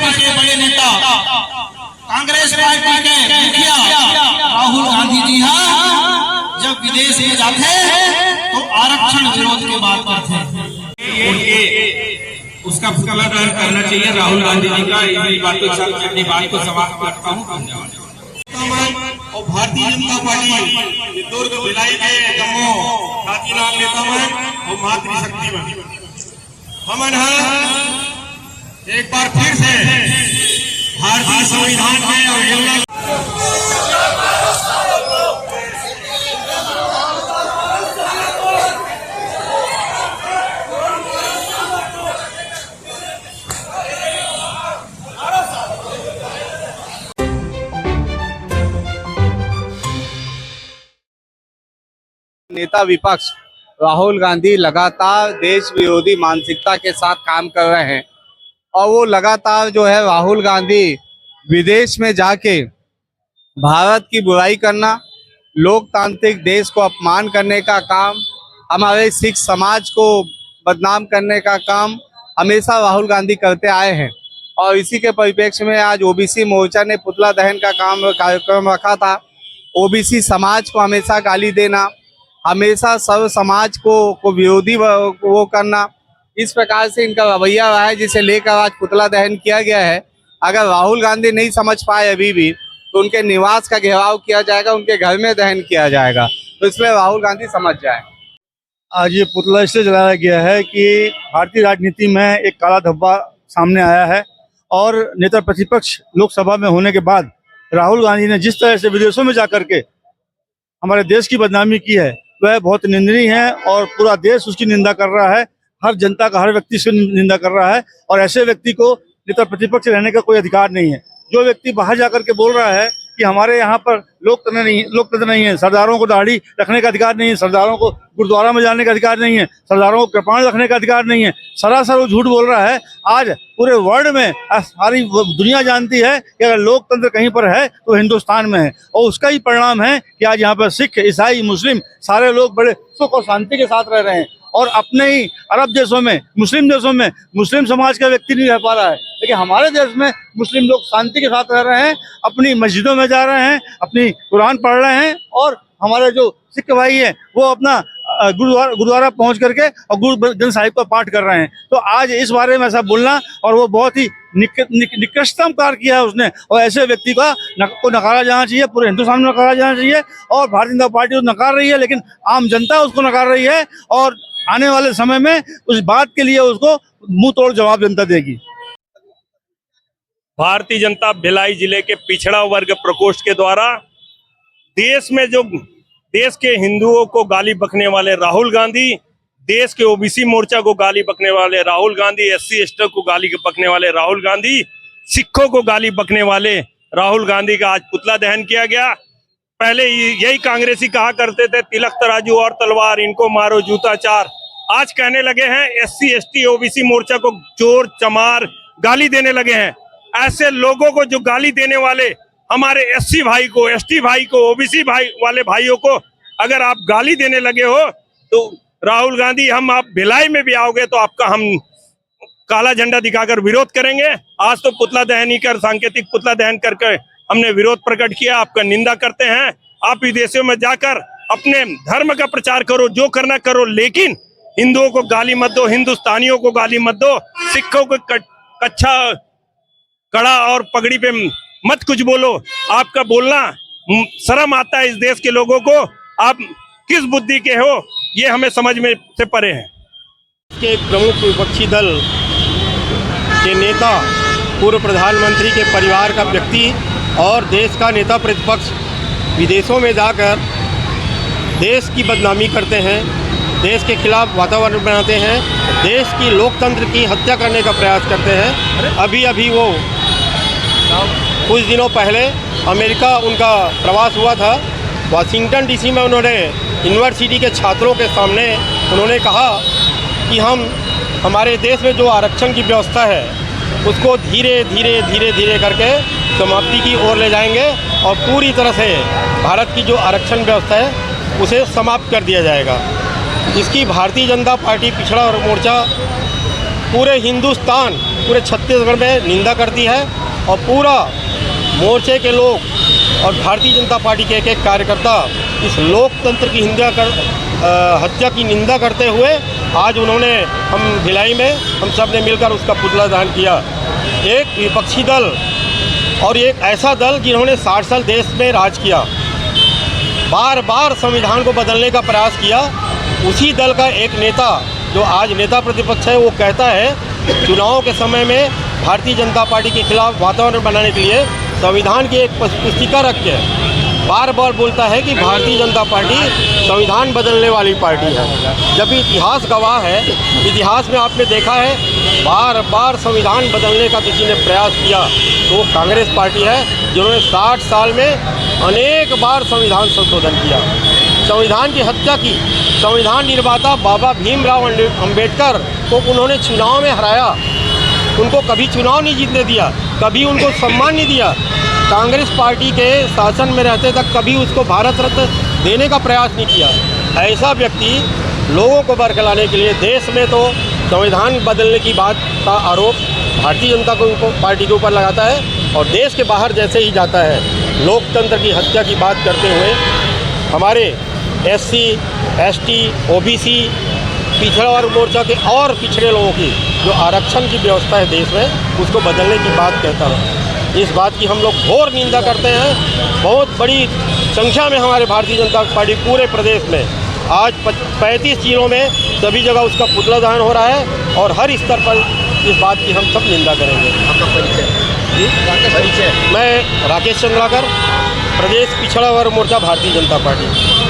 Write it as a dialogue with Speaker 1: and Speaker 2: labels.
Speaker 1: Party के बड़े नेता, कांग्रेस पार्टी के मुखिया राहुल गांधी जी जब विदेश में जाते तो आरक्षण विरोध की बात करते।
Speaker 2: उसका पुतला दहन करना चाहिए राहुल गांधी जी का। अपनी बात को समाप्त करता हूँ।
Speaker 1: और भारतीय जनता पार्टी दुर्ग भिलाई के जम्मू कांचीराम नेता में और मातृशक्ति में हमन एक बार फिर से भारतीय संविधान में अवहेलना
Speaker 3: नेता विपक्ष राहुल गांधी लगातार देश विरोधी मानसिकता के साथ काम कर रहे हैं और वो लगातार जो है राहुल गांधी विदेश में जाके भारत की बुराई करना, लोकतांत्रिक देश को अपमान करने का काम, हमारे सिख समाज को बदनाम करने का काम हमेशा राहुल गांधी करते आए हैं। और इसी के परिप्रेक्ष्य में आज ओबीसी मोर्चा ने पुतला दहन का कार्यक्रम रखा था। ओबीसी समाज को हमेशा गाली देना, हमेशा सर्व समाज को विरोधी वो करना, इस प्रकार से इनका रवैया रहा है, जिसे लेकर आज पुतला दहन किया गया है। अगर राहुल गांधी नहीं समझ पाए अभी भी तो उनके निवास का घेराव किया जाएगा, उनके घर में दहन किया जाएगा। तो इसलिए राहुल गांधी समझ जाए।
Speaker 4: आज ये पुतला इसलिए जलाया गया है कि भारतीय राजनीति में एक काला धब्बा सामने आया है और नेता प्रतिपक्ष लोकसभा में होने के बाद राहुल गांधी ने जिस तरह से विदेशों में जाकर के हमारे देश की बदनामी की है वह बहुत निंदनीय है और पूरा देश उसकी निंदा कर रहा है। हर जनता का, हर व्यक्ति उसकी निंदा कर रहा है और ऐसे व्यक्ति को नेता प्रतिपक्ष रहने का कोई अधिकार नहीं है। जो व्यक्ति बाहर जाकर के बोल रहा है कि हमारे यहाँ पर लोकतंत्र नहीं है, सरदारों को दाढ़ी रखने का अधिकार नहीं है, सरदारों को गुरुद्वारा में जाने का अधिकार नहीं है, सरदारों को कृपाण रखने का अधिकार नहीं है, सरासर वो झूठ बोल रहा है। आज पूरे वर्ल्ड में सारी दुनिया जानती है कि अगर लोकतंत्र कहीं पर है तो हिंदुस्तान में है और उसका ही परिणाम है कि आज यहाँ पर सिख, ईसाई, मुस्लिम सारे लोग बड़े सुख और शांति के साथ रह रहे हैं। और अपने ही अरब देशों में, मुस्लिम देशों में मुस्लिम समाज का व्यक्ति नहीं रह पा रहा है, लेकिन हमारे देश में मुस्लिम लोग शांति के साथ रह रहे हैं, अपनी मस्जिदों में जा रहे हैं, अपनी कुरान पढ़ रहे हैं और हमारे जो सिख भाई हैं वो अपना गुरुद्वारा पहुंच करके और गुरु ग्रंथ साहिब का पाठ कर रहे हैं। तो आज इस बारे में ऐसा बोलना और वो बहुत ही निकृष्टतम कार्य किया है उसने और ऐसे व्यक्ति को नकारा जाना चाहिए, पूरे हिंदुस्तान में नकारा जाना चाहिए। और भारतीय जनता पार्टी उसको नकार रही है, लेकिन आम जनता उसको नकार रही है और आने वाले समय में उस बात के लिए उसको मुंह तोड़ जवाब जनता देगी।
Speaker 5: भारतीय जनता भिलाई जिले के पिछड़ा वर्ग प्रकोष्ठ के द्वारा देश में जो देश के हिंदुओं को गाली बकने वाले राहुल गांधी, देश के ओबीसी मोर्चा को गाली बकने वाले राहुल गांधी, एससी एसटी को गाली बकने वाले राहुल गांधी, सिखों को गाली बकने वाले राहुल गांधी का आज पुतला दहन किया गया। पहले यही कांग्रेसी कहा करते थे तिलक तराजू और तलवार, इनको मारो जूता चार। आज कहने लगे हैं एससी एसटी ओबीसी मोर्चा को चोर चमार गाली देने लगे हैं। ऐसे लोगों को जो गाली देने वाले हमारे एससी भाई को, एसटी भाई को, ओबीसी भाई वाले भाइयों को अगर आप गाली देने लगे हो तो राहुल गांधी, हम आप भिलाई में भी आओगे तो आपका हम काला झंडा दिखाकर विरोध करेंगे। आज तो पुतला दहन ही कर, सांकेतिक पुतला दहन करके हमने विरोध प्रकट किया, आपका निंदा करते हैं। आप विदेशों में जाकर अपने धर्म का प्रचार करो, जो करना करो, लेकिन हिंदुओं को गाली मत दो, हिंदुस्तानियों को गाली मत दो, सिखों को कच्छा कड़ा और पगड़ी पे मत कुछ बोलो। आपका बोलना शर्म आता है इस देश के लोगों को। आप किस बुद्धि के हो ये हमें समझ में से परे है।
Speaker 6: के प्रमुख विपक्षी दल के नेता, पूर्व प्रधानमंत्री के परिवार का व्यक्ति और देश का नेता प्रतिपक्ष विदेशों में जाकर देश की बदनामी करते हैं, देश के खिलाफ वातावरण बनाते हैं, देश की लोकतंत्र की हत्या करने का प्रयास करते हैं। अभी वो कुछ दिनों पहले अमेरिका उनका प्रवास हुआ था। वाशिंगटन डीसी में उन्होंने यूनिवर्सिटी के छात्रों के सामने उन्होंने कहा कि हम हमारे देश में जो आरक्षण की व्यवस्था है उसको धीरे धीरे करके समाप्ति की ओर ले जाएंगे और पूरी तरह से भारत की जो आरक्षण व्यवस्था है उसे समाप्त कर दिया जाएगा। इसकी भारतीय जनता पार्टी पिछड़ा वर्ग मोर्चा पूरे हिंदुस्तान, पूरे छत्तीसगढ़ में निंदा करती है और पूरा मोर्चे के लोग और भारतीय जनता पार्टी के एक कार्यकर्ता इस लोकतंत्र की हत्या की निंदा करते हुए आज उन्होंने हम भिलाई में हम सब ने मिलकर उसका पुतला दहन किया। एक विपक्षी दल और एक ऐसा दल जिन्होंने 60 साल देश में राज किया, बार बार संविधान को बदलने का प्रयास किया, उसी दल का एक नेता जो आज नेता प्रतिपक्ष है वो कहता है चुनाव के समय में भारतीय जनता पार्टी के खिलाफ वातावरण बनाने के लिए संविधान की एक पुस्तिका रख के बार बार बोलता है कि भारतीय जनता पार्टी संविधान बदलने वाली पार्टी है, जबकि इतिहास गवाह है। इतिहास में आपने देखा है बार बार संविधान बदलने का किसी ने प्रयास किया तो वो कांग्रेस पार्टी है, जिन्होंने 60 साल में अनेक बार संविधान संशोधन किया, संविधान की हत्या की। संविधान निर्माता बाबा भीमराव अंबेडकर को उन्होंने चुनाव में हराया, उनको कभी चुनाव नहीं जीतने दिया, कभी उनको सम्मान नहीं दिया। कांग्रेस पार्टी के शासन में रहते तक कभी उसको भारत रत्न देने का प्रयास नहीं किया। ऐसा व्यक्ति लोगों को बरगलाने के लिए देश में तो संविधान बदलने की बात का आरोप भारतीय जनता पार्टी के ऊपर लगाता है और देश के बाहर जैसे ही जाता है लोकतंत्र की हत्या की बात करते हुए हमारे SC, ST, OBC, पिछड़ा वर्ग मोर्चा के और पिछड़े लोगों की जो आरक्षण की व्यवस्था है देश में उसको बदलने की बात कहता है। इस बात की हम लोग घोर निंदा करते हैं। बहुत बड़ी संख्या में हमारे भारतीय जनता पार्टी पूरे प्रदेश में आज 35 जिलों में सभी जगह उसका पुतला दहन हो रहा है और हर स्तर पर इस बात की हम सब निंदा करेंगे।
Speaker 2: आपका परिचय?
Speaker 6: मैं राकेश चंद्राकर, प्रदेश पिछड़ा वर्ग मोर्चा भारतीय जनता पार्टी।